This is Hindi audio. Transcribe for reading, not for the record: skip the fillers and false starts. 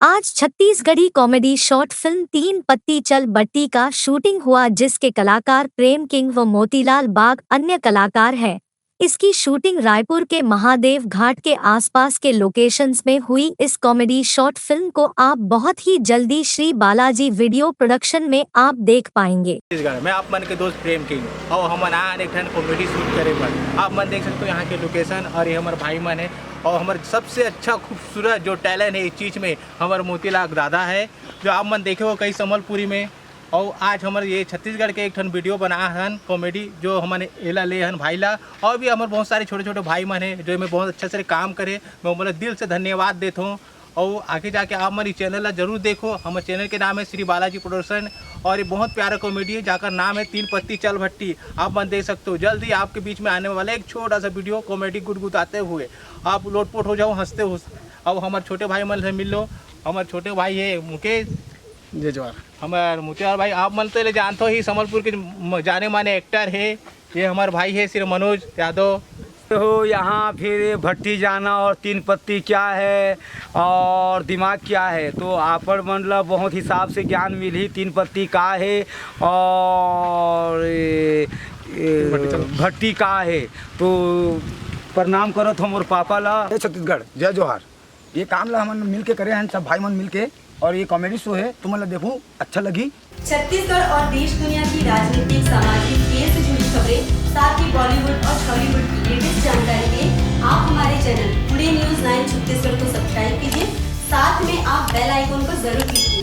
आज छत्तीसगढ़ी कॉमेडी शॉर्ट फिल्म तीन पत्ती चल बट्टी का शूटिंग हुआ, जिसके कलाकार प्रेम किंग व मोतीलाल बाग अन्य कलाकार हैं। इसकी शूटिंग रायपुर के महादेव घाट के आसपास के लोकेशंस में हुई। इस कॉमेडी शॉर्ट फिल्म को आप बहुत ही जल्दी श्री बालाजी वीडियो प्रोडक्शन में आप देख पाएंगे। छत्तीसगढ़ में आप मन के दोस्त प्रेम किंग और हम एक कॉमेडी शूट करे पर आप मन देख सकते हो यहाँ के लोकेशन, और ये हमारे भाई मन है और हमारे सबसे अच्छा खूबसूरत जो टैलेंट है इस चीज़ में हमारे मोतीलाल दादा है, जो आप मन देखे हो कई संबलपुरी में। और आज हमारे ये छत्तीसगढ़ के एक ठन वीडियो बना हन कॉमेडी, जो हमारे एला ले हन भाई ला, और भी हमारे बहुत सारे छोटे छोटे भाई मन है जो मैं बहुत अच्छे से काम करे। मैं बोले दिल से धन्यवाद देता हूँ। और आगे जाके आप हमारी चैनल ला जरूर देखो। हमारे चैनल के नाम है श्री बालाजी प्रोडक्शन, और ये बहुत प्यारा कॉमेडी है जाकर नाम है तीन पत्ती चल भट्टी। आप मन देख सकते हो। जल्दी आपके बीच में आने वाला एक छोटा सा वीडियो कॉमेडी गुदगुदाते हुए आप लोटपोट हो जाओ, हंसते हो। अब हमारे छोटे भाई मन से मिल लो। हमारे छोटे भाई है मुकेश जय जवाहर। हमारे मोतीलाल भाई, आप मन तो जानते हो ही, संबलपुर के जाने माने एक्टर है। ये हमारे भाई है श्री मनोज यादव। तो यहाँ फिर भट्टी जाना और तीन पत्ती क्या है और दिमाग क्या है, तो आप मतलब बहुत हिसाब से ज्ञान मिली। तीन पत्ती का है और भट्टी का है, तो प्रणाम करो तो हमारे पापा ला। छत्तीसगढ़ जय जोहार। ये काम ला हम मिल के करे हैं सब भाई मन मिल के, और ये कॉमेडी शो है, तुम मतलब देखो अच्छा लगी। छत्तीसगढ़ और देश दुनिया की राजनीतिक, सामाजिक, खेल से जुड़ी खबरें, साथ ही बॉलीवुड और हॉलीवुड की लेटेस्ट जानकारी के आप हमारे चैनल टुडे न्यूज़ 9 छत्तीसगढ़ को सब्सक्राइब कीजिए। साथ में आप बेल आइकन को जरूर क्लिक कीजिए।